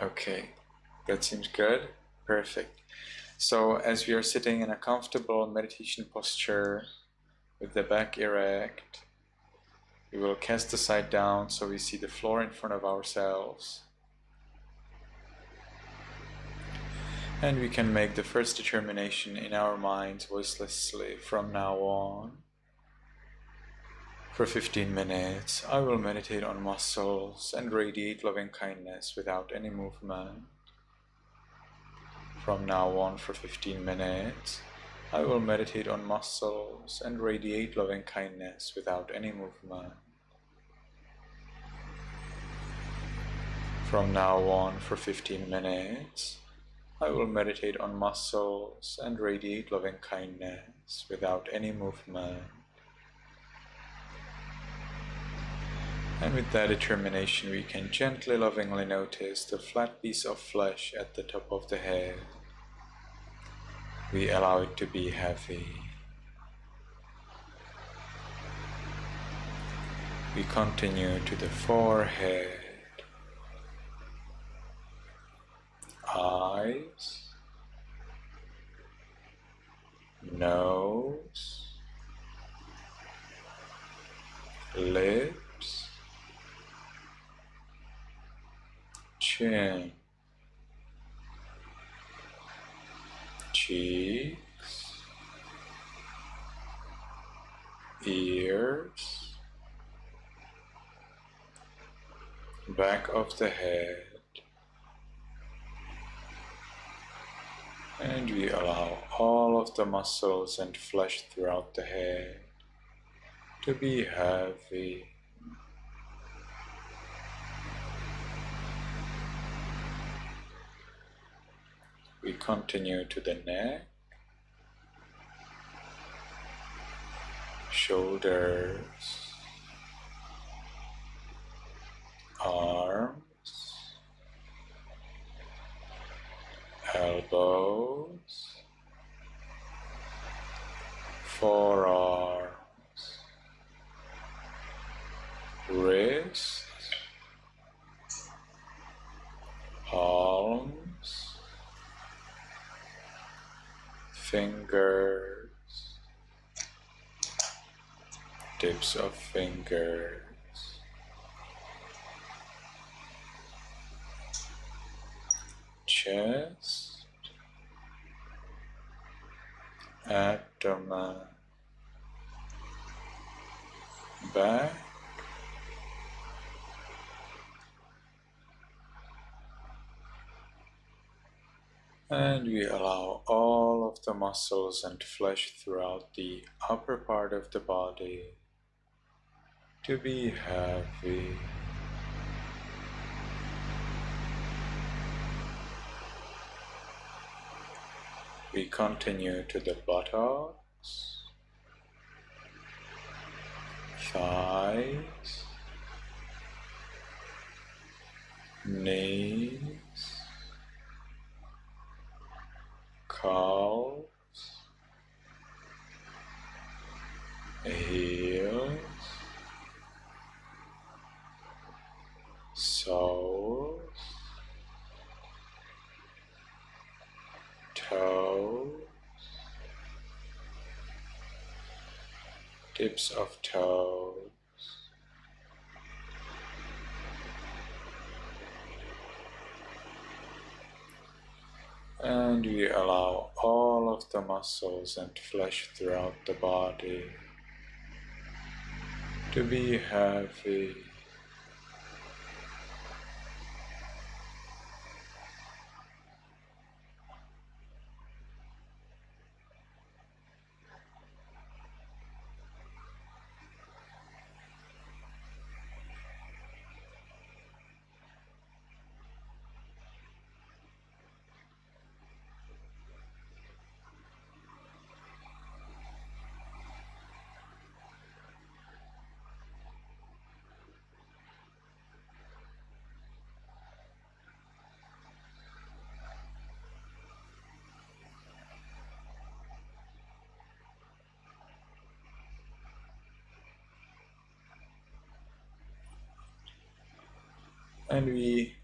Okay, that seems good. Perfect. So as we are sitting in a comfortable meditation posture with the back erect, we will cast the sight down so we see the floor in front of ourselves. And we can make the first determination in our minds voicelessly from now on. For 15 minutes, I will meditate on muscles and radiate loving kindness without any movement. From now on, for 15 minutes, I will meditate on muscles and radiate loving kindness without any movement. From now on, for 15 minutes, I will meditate on muscles and radiate loving kindness without any movement. And with that determination, we can gently, lovingly notice the flat piece of flesh at the top of the head. We allow it to be heavy. We continue to the forehead, eyes, nose, lips, chin, cheeks, ears, back of the head, and we allow all of the muscles and flesh throughout the head to be heavy. We continue to the neck, shoulders, arms, elbows, forearms, wrists, palms, fingers, tips of fingers, chest, abdomen, back, and we allow all of the muscles and flesh throughout the upper part of the body to be heavy. We continue to the buttocks, thighs, knees, calves, heels, soles, toes, tips of toes, and we allow all of the muscles and flesh throughout the body to be heavy. And we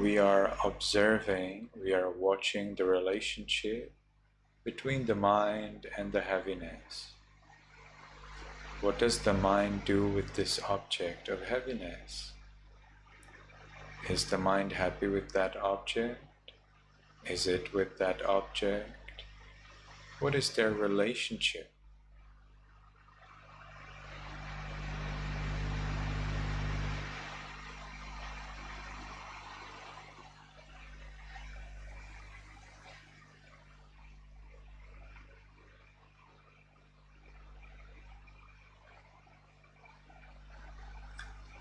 we are observing, we are watching the relationship between the mind and the heaviness. What does the mind do with this object of heaviness? Is the mind happy with that object? Is it with that object? What is their relationship?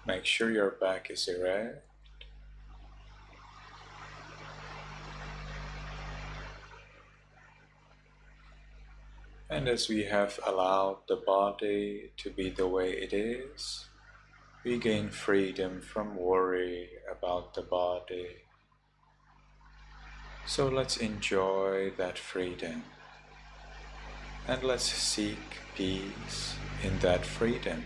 Make sure your back is erect. And as we have allowed the body to be the way it is, we gain freedom from worry about the body. So let's enjoy that freedom. And let's seek peace in that freedom.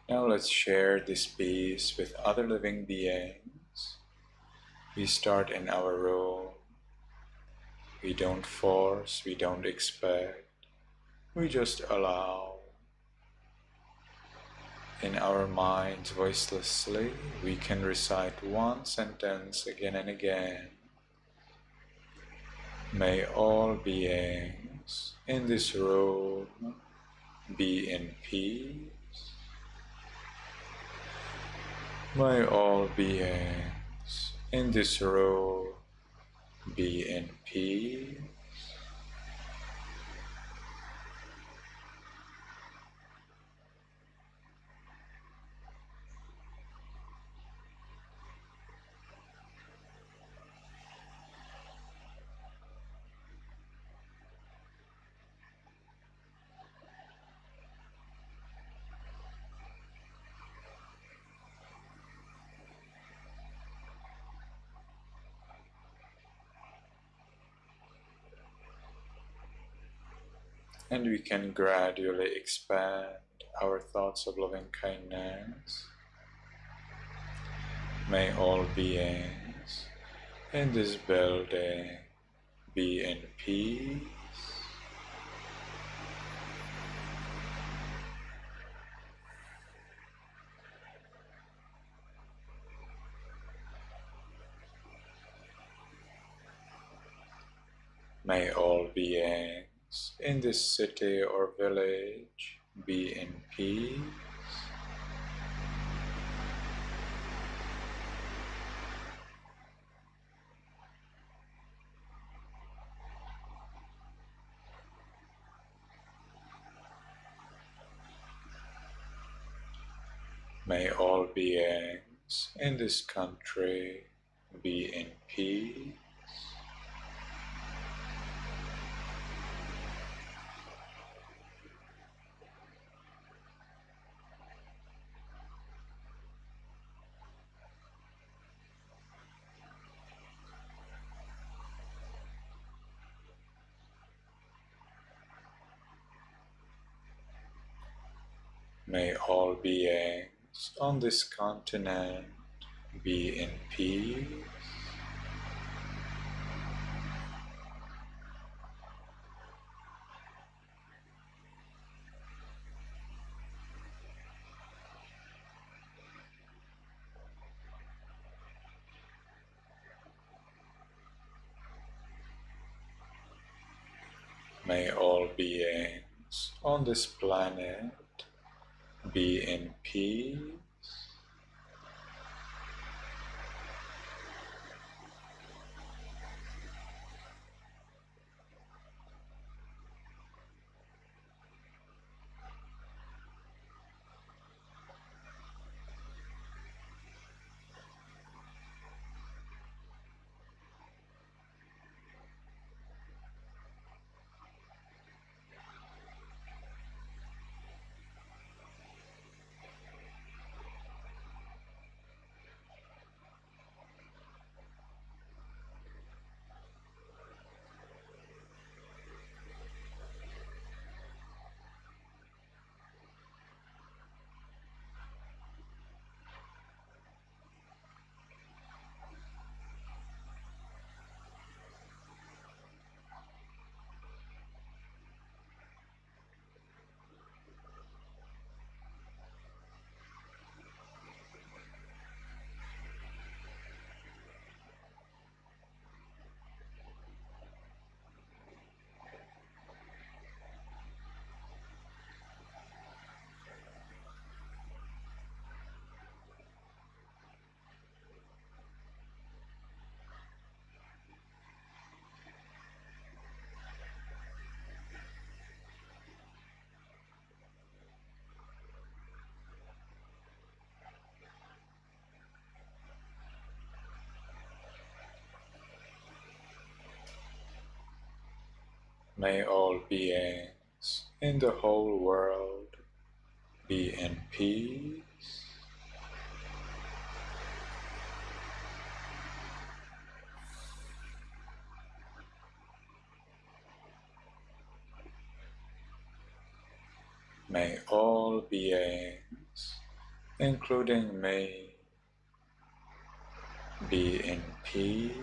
Now let's share this peace with other living beings. We start in our room. We don't force, we don't expect. We just allow. In our minds, voicelessly, we can recite one sentence again and again. May all beings in this room be in peace. May all beings in this room be in peace. And we can gradually expand our thoughts of loving kindness. May all beings in this building be in peace. May all beings in this city or village be in peace. May all beings in this country be in peace. May all beings on this continent be in peace. May all beings on this planet be in peace. May all beings in the whole world be in peace. May all beings, including me, be in peace.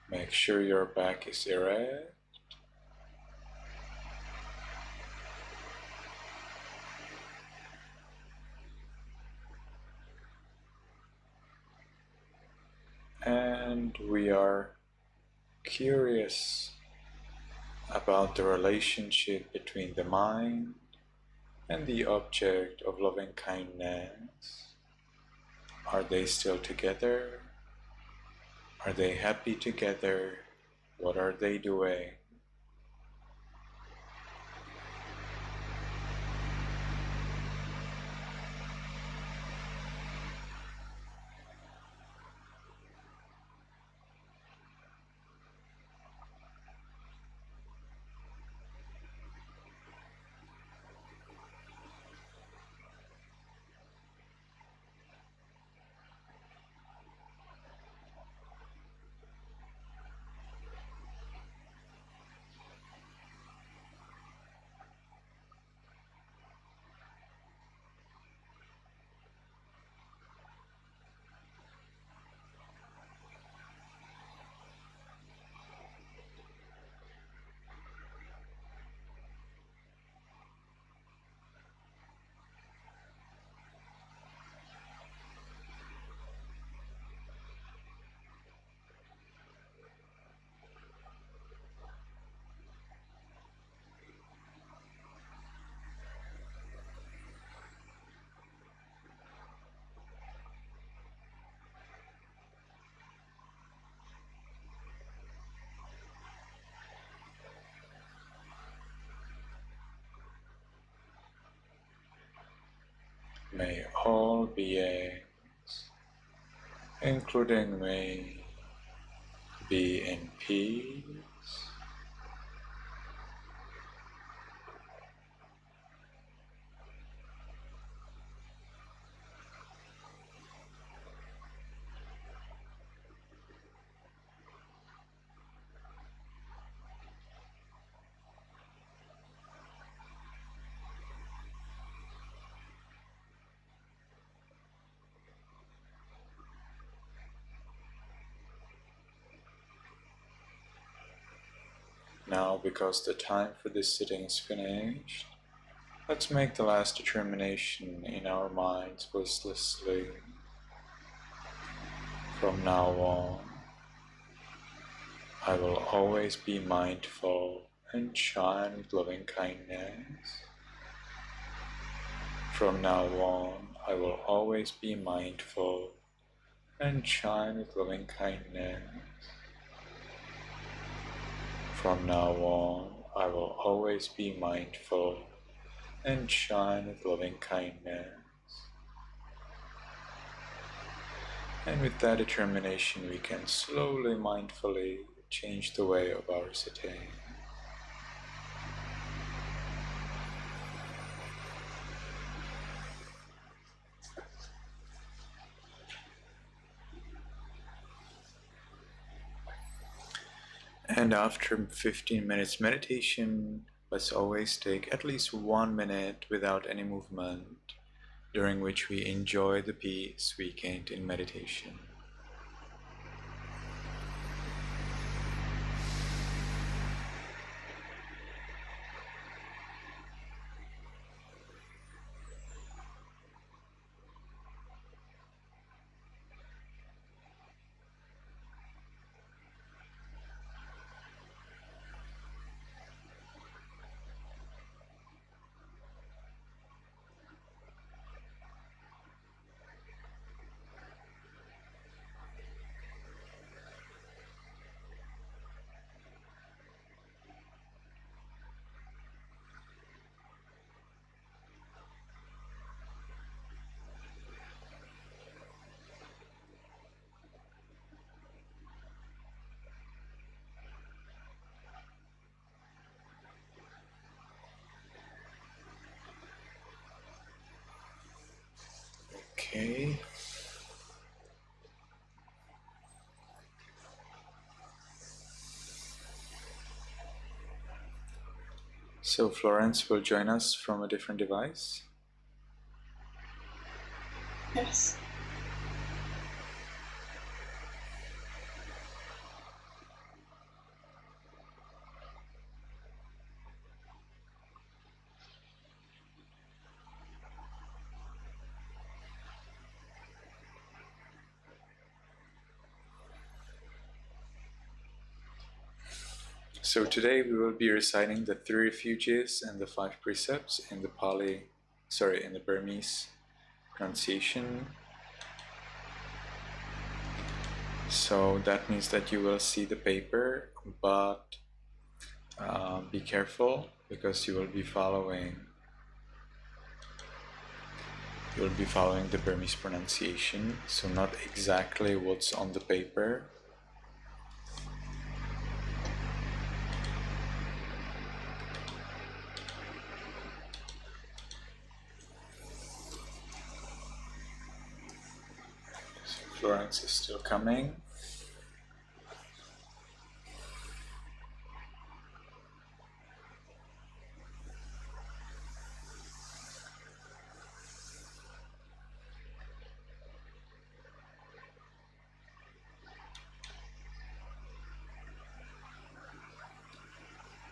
Make sure your back is erect. And we are curious about the relationship between the mind and the object of loving kindness. Are they still together? Are they happy together? What are they doing? May all beings, including me, be in peace. now, because the time for this sitting is finished, let's make the last determination in our minds voicelessly. From now on, I will always be mindful and shine with loving kindness. From now on, I will always be mindful and shine with loving kindness. From now on, I will always be mindful and shine with loving kindness. And with that determination, we can slowly, mindfully change the way of our sitting. And after 15 minutes meditation, let's always take at least 1 minute without any movement, during which we enjoy the peace we gained in meditation. Okay. So Florence will join us from a different device. Yes. So today we will be reciting the 3 Refuges and the 5 Precepts in the in the Burmese pronunciation. So that means that you will see the paper, but be careful, because you will be following the Burmese pronunciation, so not exactly what's on the paper. So Florence is still coming.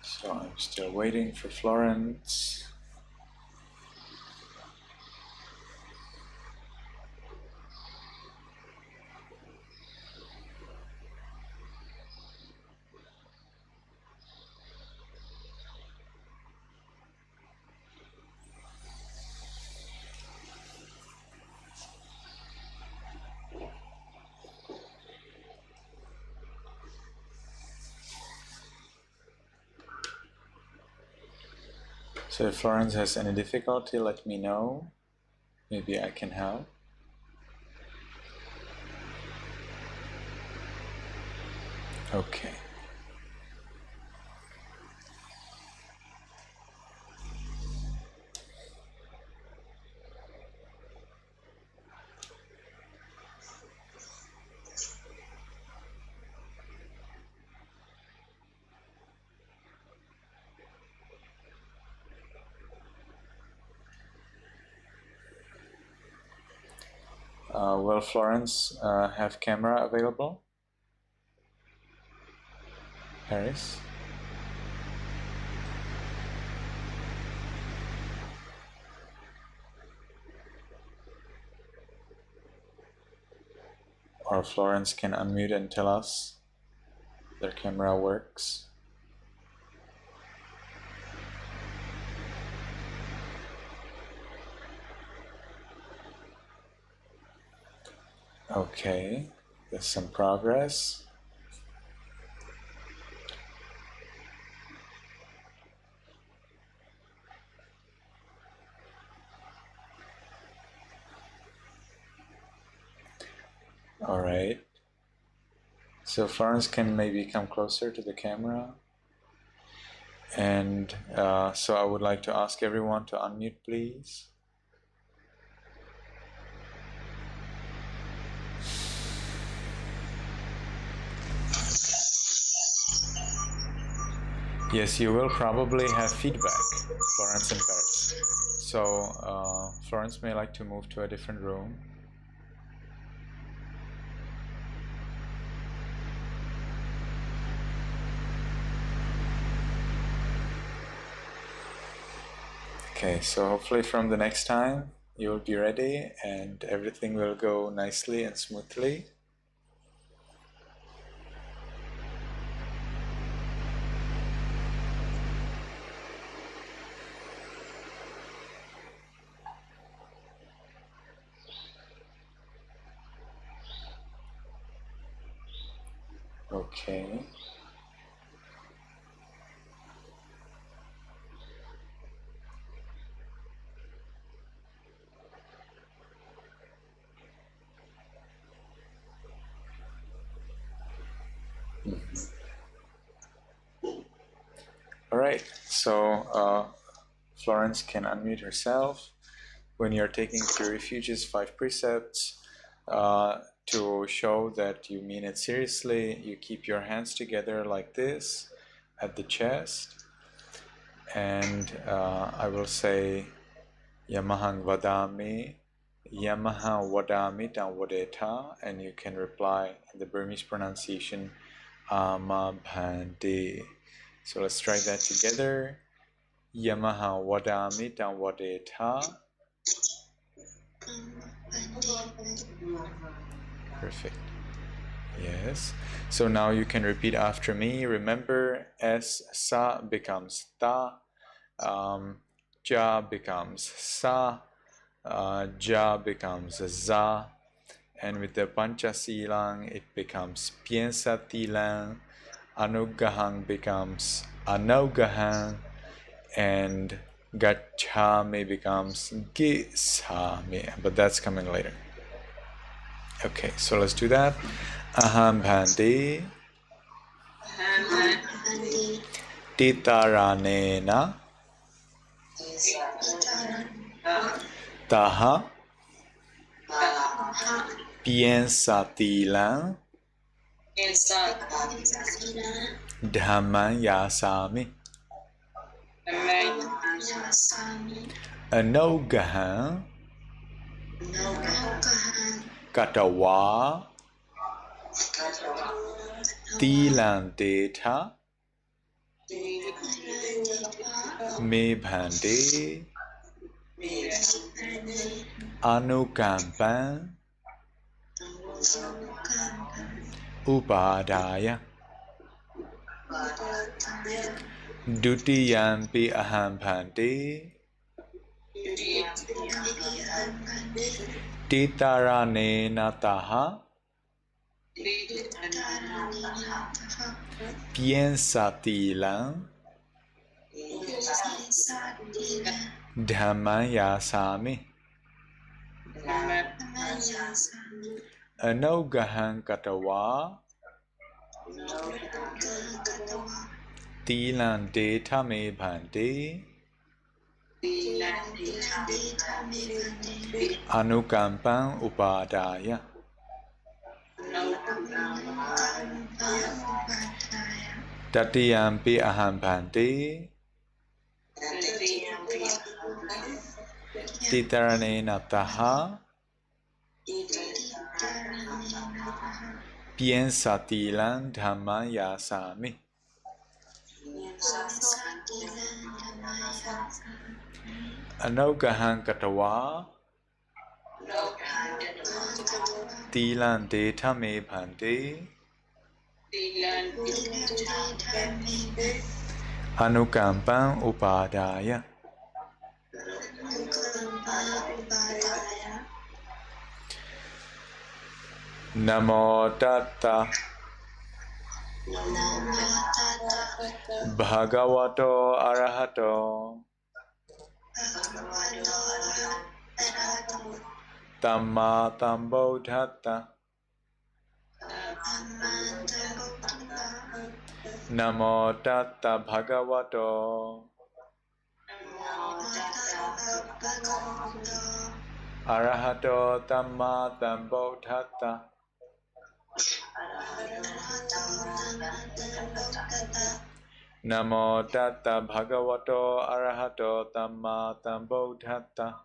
So I'm still waiting for Florence. So if Florence has any difficulty, let me know. Maybe I can help. Okay. Will Florence have camera available? Paris? or Florence can unmute and tell us their camera works. Okay, there's some progress. All right. So Florence can maybe come closer to the camera. And so I would like to ask everyone to unmute, please. Yes, you will probably have feedback, Florence and Paris. So Florence may like to move to a different room. Okay, so hopefully from the next time you will be ready and everything will go nicely and smoothly. Okay. All right, so Florence can unmute herself. When you're taking the Refuges 5 precepts, to show that you mean it seriously, you keep your hands together like this at the chest, and I will say Yamahang Vadami, Yamaha Wadami Tan Wadeta, and you can reply in the Burmese pronunciation Ama Bhante. So let's try that together. Yamaha Wadami Tan Wadeta. Perfect. Yes. So now you can repeat after me. Remember, S, Sa becomes Ta. Ja becomes Sa. Ja becomes Za. And with the Panchasilang, it becomes Piensatilang. Anugahang becomes Anugahang. And Gachami becomes Gisami. But that's coming later. Okay, so let's do that. Aham Bhante Titaranena Taha Piensatilang Dhamman Yasami Anogahan Katawa Tilandeta Me Bhante Anukampan Upadaya Dutiyampi Aham Bhante Titaranena Taha Piensatilang Dhamman Yasami Anogahan Katawa Tilandeta Me Bhante Anukampan Upadaya Tatiyampi Aham Bhante Titaranena Taha Piensatilang Dhamman Yasami Anogahan Katawa Tilan deta me bhante Anukampan upadaya Namo Tata Bhagavato Arahato Tamma Tambodhata Namo Tata Bhagavato Arahato Tamma Tambodhata Namo Tata Bhagavato Arahato Tamma Tambodhata.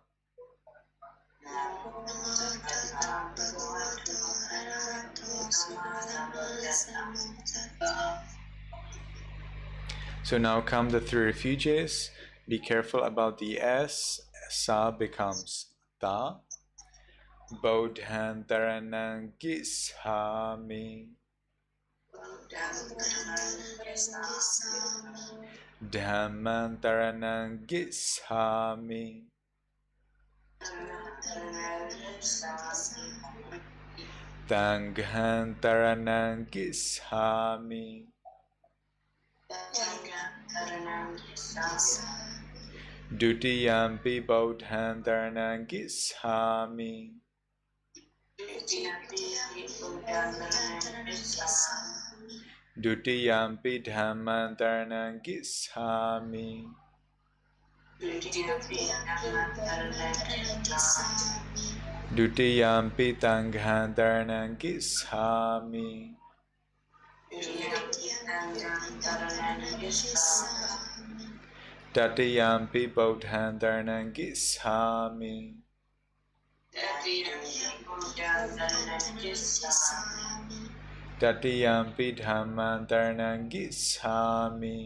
So now come the three refuges. Be careful about the S. Sa becomes Ta. Bodhantaranang Gishami. Dhammantaranang Gishami. Tanghantaranang Gishami. Dutiyampi Bodhantaranang Gishami. Dutiyampi Dhammantaranang Gishami. Dutiyampi Tanghantaranang Gishami. Tatiyampi Bodhantaranang Gishami. Tatiyampi Dhammantaranang Gishami.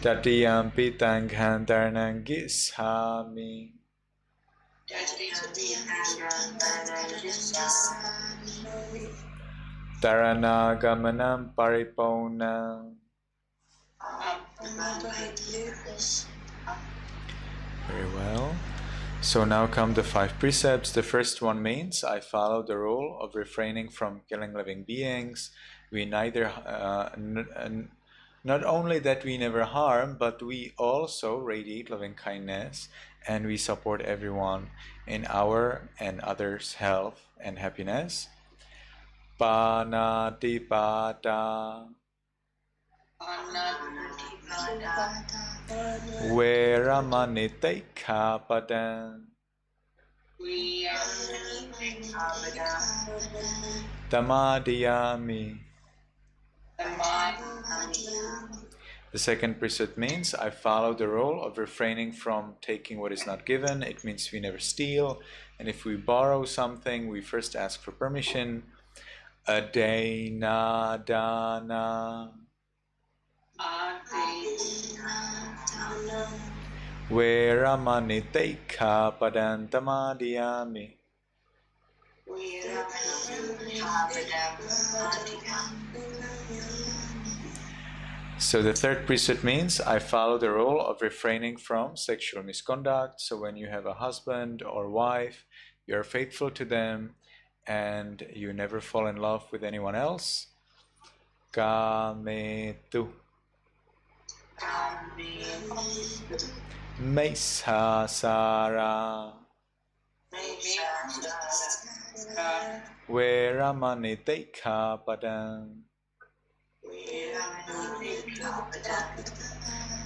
Tatiyampi Tanghantaranang Gishami. Taranagamanam Pariponam. Very well. So now come the 5 precepts. The first one means I follow the rule of refraining from killing living beings. We neither, not only that we never harm, but we also radiate loving kindness and we support everyone in our and others' health and happiness. Panatipata Veramanitekapadan Tamadiyami. The second precept means I follow the rule of refraining from taking what is not given. It means we never steal, and if we borrow something, we first ask for permission. Adena dana Veramanitekapadan Tamadiyami. So the third precept means I follow the rule of refraining from sexual misconduct. So when you have a husband or wife, you're faithful to them and you never fall in love with anyone else. Kametu Mesasara Veramanitekapadan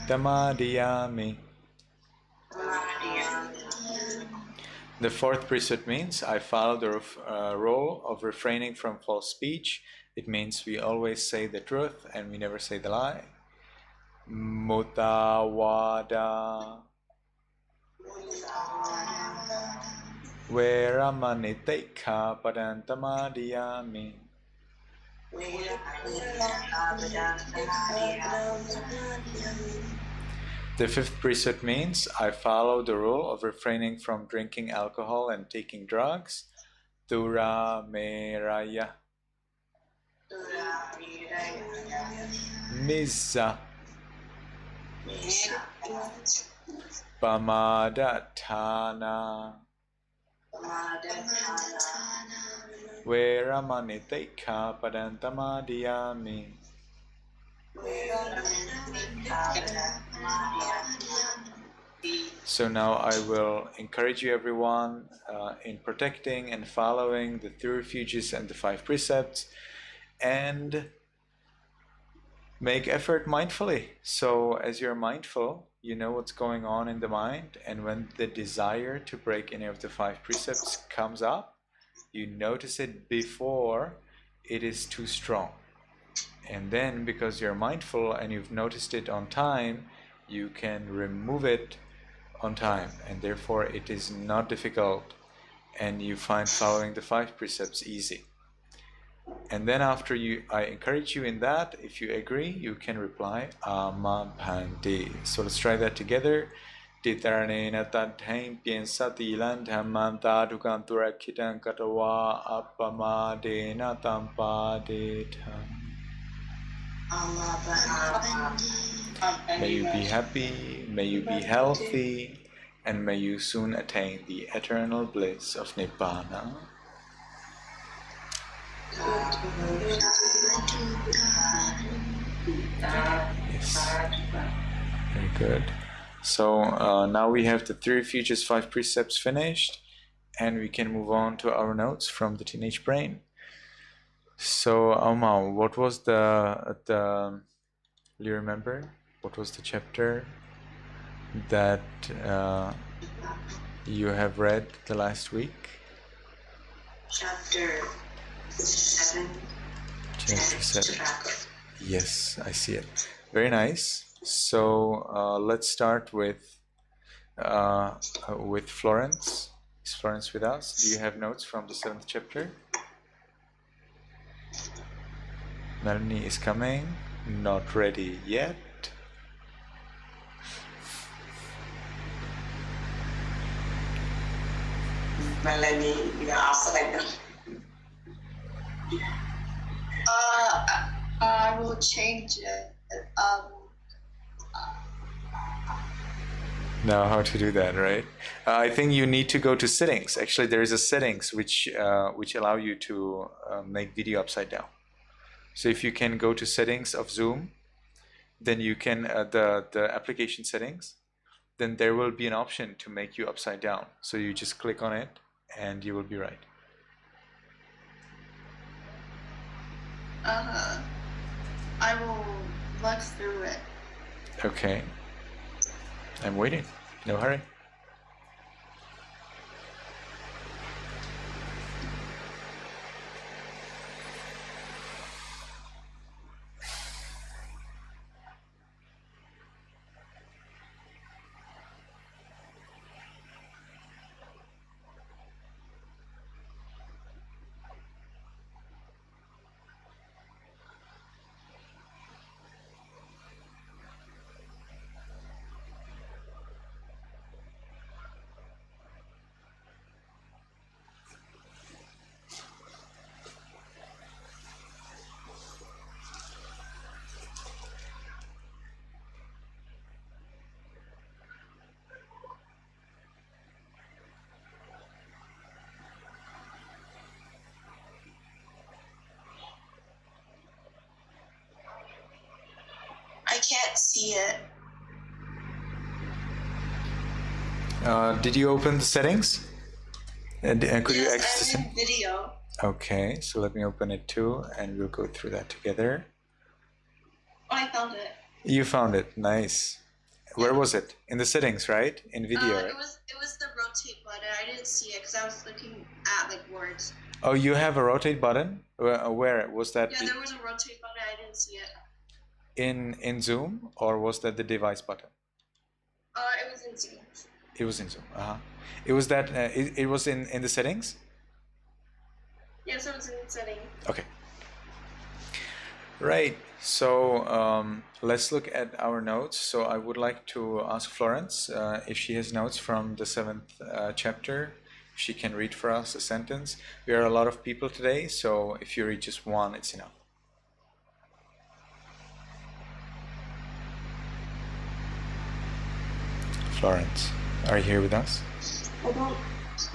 Tamadiyami. The fourth precept means I follow the rule of refraining from false speech. It means we always say the truth and we never say the lie. Mutawada Veramanitekapadan Tamadiyami. The fifth precept means I follow the rule of refraining from drinking alcohol and taking drugs. Dura meraya. Misa. Pamadatana. Veramaniteka padantamadiyami. So now I will encourage you everyone in protecting and following the three refuges and the 5 precepts, and make effort mindfully. So as you're mindful, you know what's going on in the mind, and when the desire to break any of the 5 precepts comes up, you notice it before it is too strong. And then because you're mindful and you've noticed it on time, you can remove it on time, and therefore it is not difficult, and you find following the 5 precepts easy. And then after I encourage you in that, if you agree, you can reply Amabhanti. So let's try that together. Titaranena tadhain piensati landhaman tadukan turakitan katawa apamadena tampadetam. May you be happy, may you be healthy, and may you soon attain the eternal bliss of Nibbana. Yes, very good. So now we have the 3 refuges, 5 precepts finished, and we can move on to our notes from the teenage brain. So Alma, what was the do you remember? What was the chapter that you have read the last week? Chapter 7. Chapter 7. Yes, I see it. Very nice. So let's start with Florence. Is Florence with us? Do you have notes from the 7th chapter? Melanie is coming. Not ready yet. Melanie, you're outside. I will change it. Now how to do that, right? I think you need to go to settings. Actually, there is a settings which allow you to make video upside down. So if you can go to settings of Zoom, then you can the application settings, then there will be an option to make you upside down. So you just click on it and you will be right. I will look through it. Okay. I'm waiting. No hurry. I can't see it. Did you open the settings? And could you access I'm in video. Okay, so let me open it too, and we'll go through that together. Oh, I found it. You found it. Nice. Where was it? In the settings, right? In video, right? It was the rotate button. I didn't see it because I was looking at like words. Oh, you have a rotate button? Where was that? Yeah, there was a rotate button. I didn't see it. In Zoom, or was that the device button? It was in Zoom. It was in Zoom. It was that. It was in the settings. Yes, it was in setting. Okay. Right. So let's look at our notes. So I would like to ask Florence if she has notes from the seventh chapter. If she can read for us a sentence. We are a lot of people today, so if you read just one, it's enough. Florence, are you here with us? I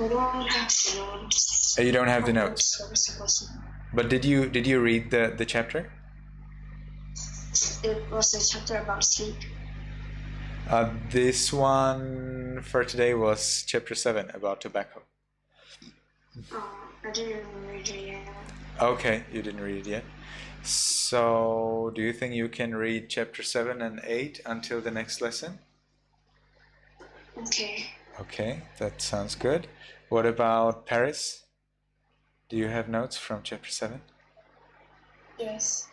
don't have the notes. You don't have the notes. But did you read the chapter? It was a chapter about sleep. This one for today was chapter 7 about tobacco. I didn't read it yet. Okay, you didn't read it yet. So, do you think you can read chapter 7 and 8 until the next lesson? Okay. Okay, that sounds good. What about Paris? Do you have notes from chapter 7? Yes.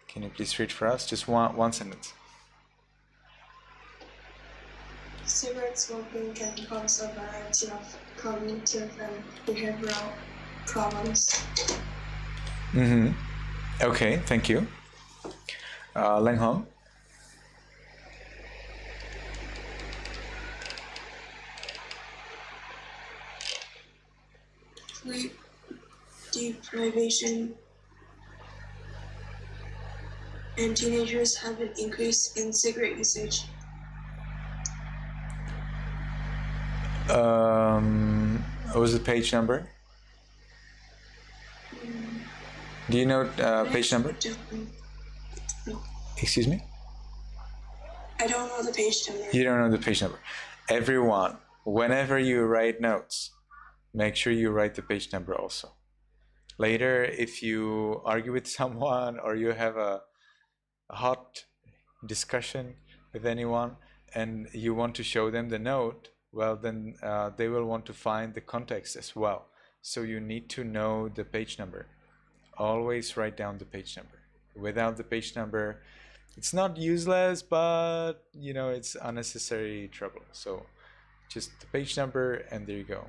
Can you please read for us? Just one sentence. Cigarette smoking can cause a variety of cognitive and behavioral problems. Mm-hmm. Okay, thank you. Leng Hong? Sleep deprivation and teenagers have an increase in cigarette usage. What was the page number? Do you know page number? Excuse me? I don't know the page number. You don't know the page number. Everyone, whenever you write notes, make sure you write the page number also. Later, if you argue with someone or you have a hot discussion with anyone and you want to show them the note, well, then they will want to find the context as well. So you need to know the page number. Always write down the page number. Without the page number, it's not useless, but you know, it's unnecessary trouble. So just the page number, and there you go.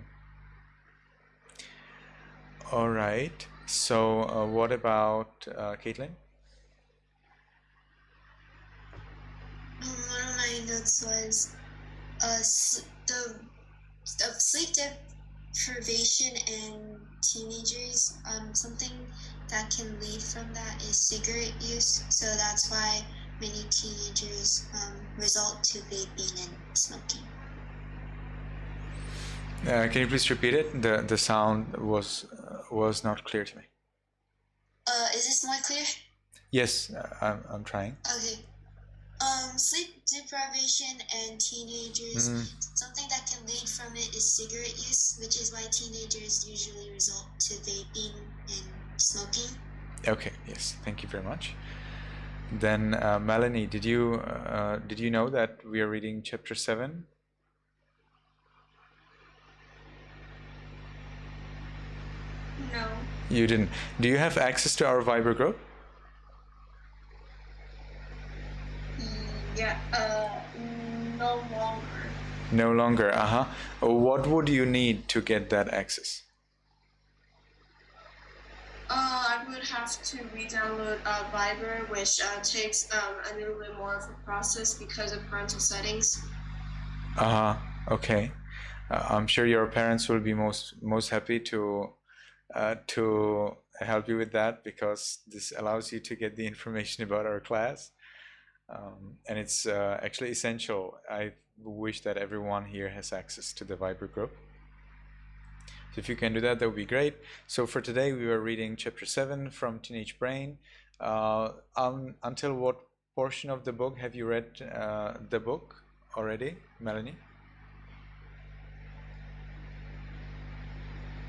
All right. So what about Caitlin? One of my notes was the sleep deprivation in teenagers. Something that can lead from that is cigarette use. So that's why many teenagers resort to vaping and smoking. Can you please repeat it? The sound was not clear to me. Is this more clear? Yes, I'm trying. Okay. Sleep deprivation and teenagers. Something that can lead from it is cigarette use, which is why teenagers usually resort to vaping and smoking. Okay. Yes. Thank you very much. Then Melanie, did you know that we are reading chapter 7? No. You didn't. Do you have access to our Viber group? Yeah. No longer. No longer. What would you need to get that access? I would have to re-download Viber, which takes a little bit more of a process because of parental settings. Okay. I'm sure your parents will be most happy to help you with that, because this allows you to get the information about our class, and it's actually essential. I wish that everyone here has access to the Viber group. So if you can do that, that would be great. So for today, we were reading chapter 7 from Teenage Brain. Until what portion of the book have you read the book already, Melanie?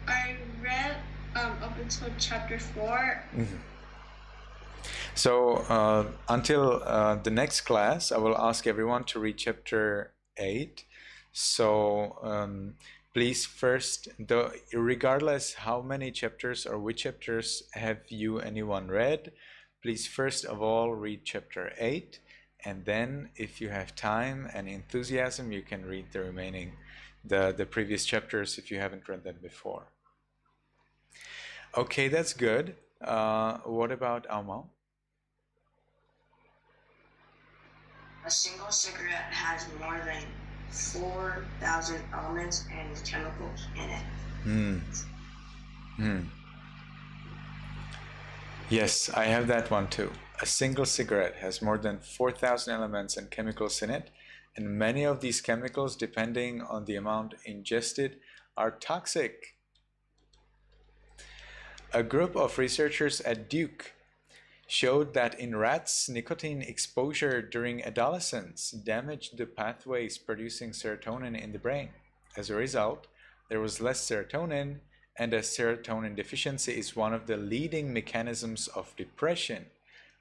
I read up until chapter 4. So until the next class, I will ask everyone to read chapter 8. So please first, regardless how many chapters or which chapters have you anyone read, please first of all read chapter 8, and then if you have time and enthusiasm, you can read the remaining, the previous chapters if you haven't read them before. Okay, that's good. What about Alma? A single cigarette has more than 4,000 elements and chemicals in it. Yes, I have that one too. A single cigarette has more than 4,000 elements and chemicals in it, and many of these chemicals, depending on the amount ingested, are toxic. A group of researchers at Duke showed that in rats, nicotine exposure during adolescence damaged the pathways producing serotonin in the brain. As a result, there was less serotonin, and a serotonin deficiency is one of the leading mechanisms of depression.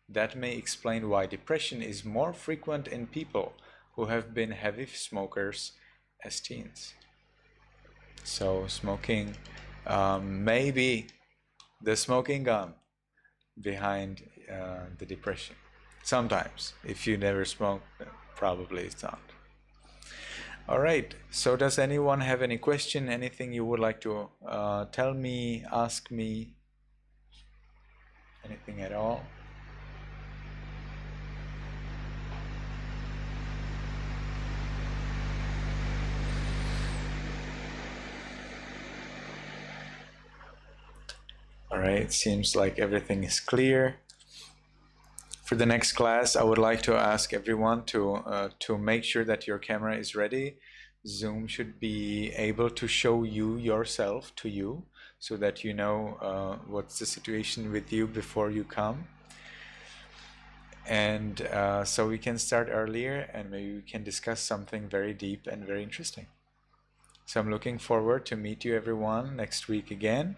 That may explain why depression is more frequent in people who have been heavy smokers as teens. So smoking, maybe the smoking gun behind the depression. Sometimes, if you never smoke, probably it's not. All right, so does anyone have any question, anything you would like to tell me, ask me, anything at all? All right, seems like everything is clear. For the next class, I would like to ask everyone to make sure that your camera is ready. Zoom should be able to show you yourself to you so that you know what's the situation with you before you come. And so we can start earlier and maybe we can discuss something very deep and very interesting. So I'm looking forward to meet you everyone next week again.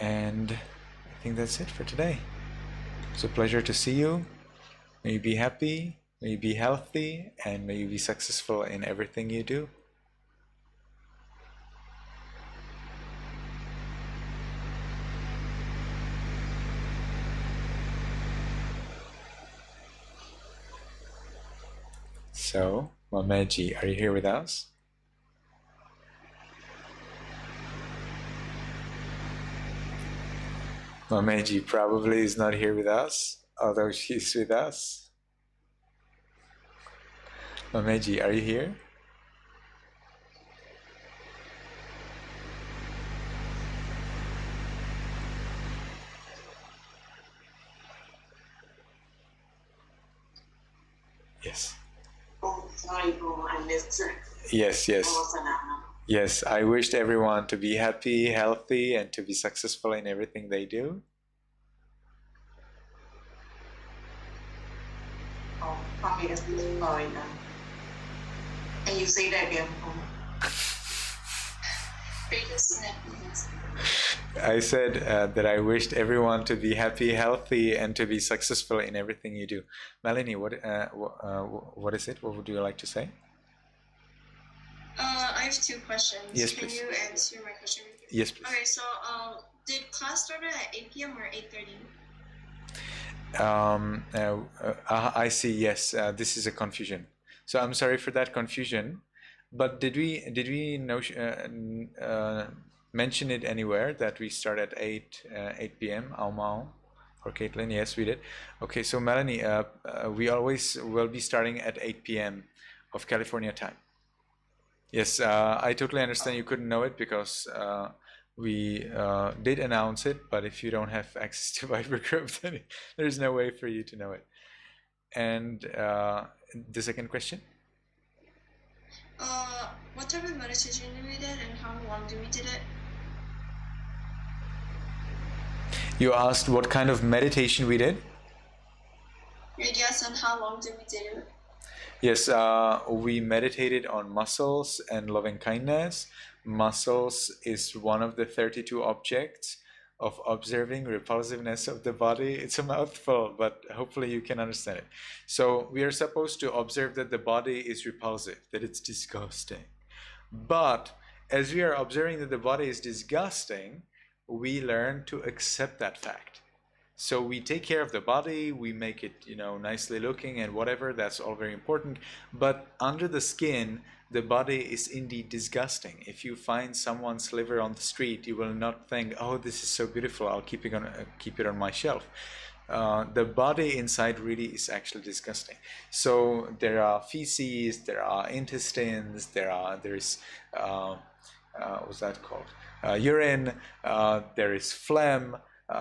And I think that's it for today. It's a pleasure to see you. May you be happy, may you be healthy, and may you be successful in everything you do. So, Mameji, are you here with us? Mameji probably is not here with us, although she's with us. Mameji, are you here? Yes. Oh, sorry, bro, I missed it. Yes, yes. Yes, I wished everyone to be happy, healthy, and to be successful in everything they do. Oh, okay, sorry. Can you say that again? I said that I wished everyone to be happy, healthy, and to be successful in everything you do. Melanie, what is it? What would you like to say? I have two questions. Yes, please. Can you answer my question? Yes, please. Okay, so did class start at 8 p.m. or 8:30? I see. Yes, this is a confusion. So I'm sorry for that confusion. But did we mention it anywhere that we start at 8 p.m. Aumau or Caitlin? Yes, we did. Okay, so Melanie, we always will be starting at 8 p.m. of California time. Yes, I totally understand you couldn't know it because we did announce it, but if you don't have access to Viber group, then there's no way for you to know it. And the second question? What type of meditation do we did and how long do we did it? You asked what kind of meditation we did? Yes, and how long did we did it? Yes, we meditated on muscles and loving kindness. Muscles is one of the 32 objects of observing repulsiveness of the body. It's a mouthful, but hopefully you can understand it. So we are supposed to observe that the body is repulsive, that it's disgusting. But as we are observing that the body is disgusting, we learn to accept that fact. So we take care of the body, we make it, nicely looking and whatever, that's all very important. But under the skin, the body is indeed disgusting. If you find someone's liver on the street, you will not think, oh, this is so beautiful, I'll keep it on my shelf. the body inside really is actually disgusting. So there are feces, there are intestines, there's what's that called? Urine. There is phlegm.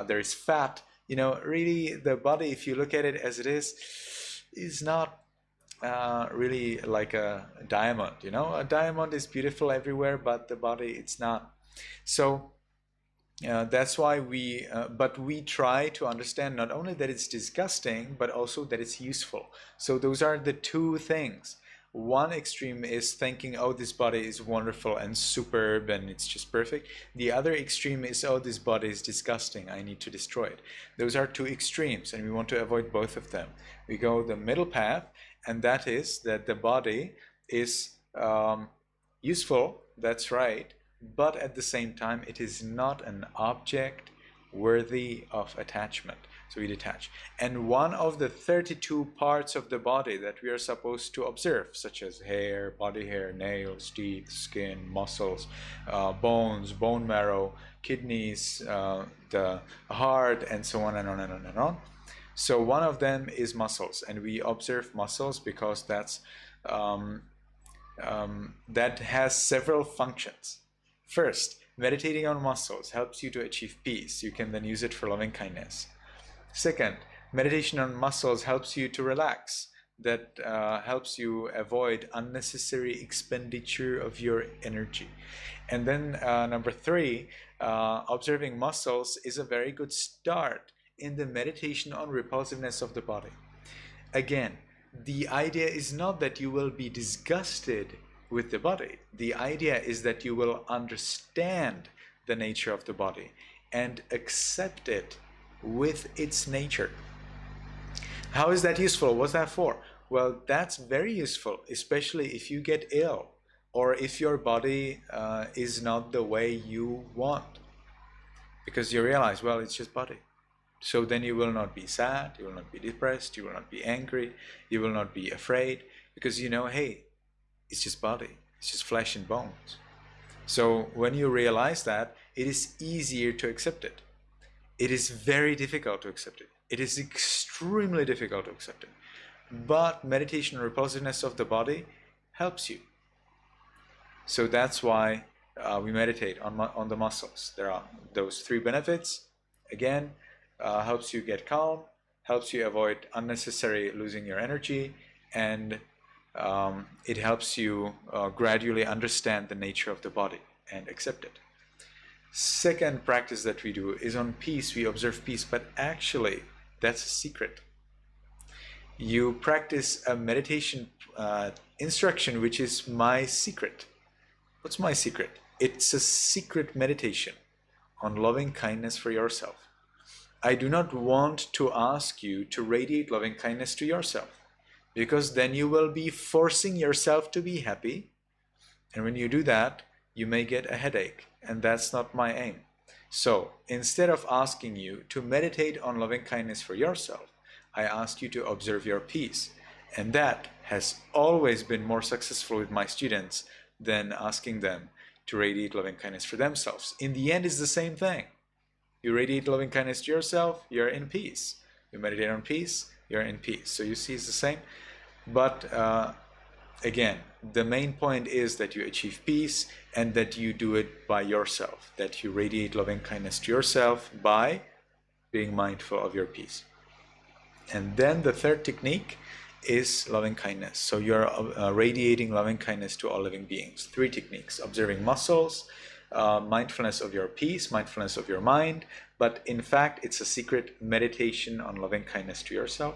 There is fat. You know, really, the body, if you look at it as it is not really like a diamond. You know, a diamond is beautiful everywhere, but the body, it's not. So that's why but we try to understand not only that it's disgusting, but also that it's useful. So those are the two things. One extreme is thinking, oh, this body is wonderful and superb and it's just perfect. The other extreme is, oh, this body is disgusting, I need to destroy it. Those are two extremes, and we want to avoid both of them. We go the middle path, and that is that the body is useful, that's right, but at the same time it is not an object worthy of attachment. So we detach. And one of the 32 parts of the body that we are supposed to observe, such as hair, body hair, nails, teeth, skin, muscles, bones, bone marrow, kidneys, the heart, and so on and on and on and on. So one of them is muscles, and we observe muscles because that has several functions. First, meditating on muscles helps you to achieve peace. You can then use it for loving kindness. Second, meditation on muscles helps you to relax. That helps you avoid unnecessary expenditure of your energy. And then number three, observing muscles is a very good start in the meditation on repulsiveness of the body. Again, the idea is not that you will be disgusted with the body. The idea is that you will understand the nature of the body and accept it with its nature. How is that useful? What's that for? Well, that's very useful, especially if you get ill or if your body is not the way you want, because you realize, well, it's just body. So then you will not be sad, you will not be depressed, you will not be angry, you will not be afraid, because you know, hey, it's just body, it's just flesh and bones. So when you realize that, it is easier to accept it. It is very difficult to accept it. It is extremely difficult to accept it. But meditation on repulsiveness of the body helps you. So that's why we meditate on the muscles. There are those three benefits. Again, helps you get calm, helps you avoid unnecessary losing your energy, and it helps you gradually understand the nature of the body and accept it. Second practice that we do is on peace. We observe peace, but actually that's a secret. You practice a meditation instruction, which is my secret. What's my secret? It's a secret meditation on loving kindness for yourself. I do not want to ask you to radiate loving kindness to yourself, because then you will be forcing yourself to be happy, and when you do that, you may get a headache, and that's not my aim. So instead of asking you to meditate on loving kindness for yourself, I ask you to observe your peace, and that has always been more successful with my students than asking them to radiate loving kindness for themselves. In the end, it's the same thing. You radiate loving kindness to yourself, you're in peace. You meditate on peace, you're in peace. So you see, it's the same. But again, the main point is that you achieve peace and that you do it by yourself, that you radiate loving kindness to yourself by being mindful of your peace. And then the third technique is loving kindness. So you're radiating loving kindness to all living beings. Three techniques: observing muscles, mindfulness of your peace, mindfulness of your mind, but in fact it's a secret meditation on loving kindness to yourself,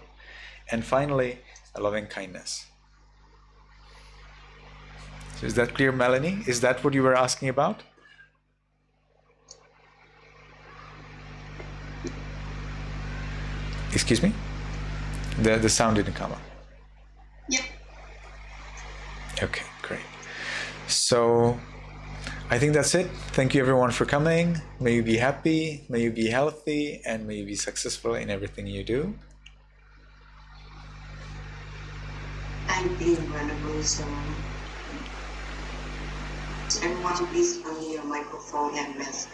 and finally a loving kindness. So is that clear, Melanie? Is that what you were asking about? Excuse me? The sound didn't come up. Yep. Okay, great. So I think that's it. Thank you everyone for coming. May you be happy, may you be healthy, and may you be successful in everything you do. Thank you, Venerable. So everyone, please unmute your microphone and let's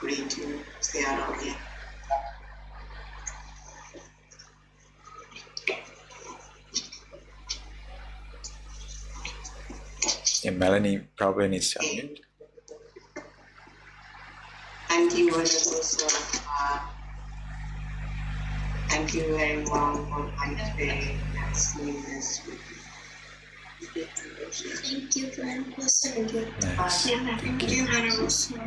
read to say out again. Yeah, Melanie probably needs to unmute. Thank you, wonderful soul. Thank you very much for participating and seeing this. Thank you, Glenn. Nice. Thank you. Venerable Soul.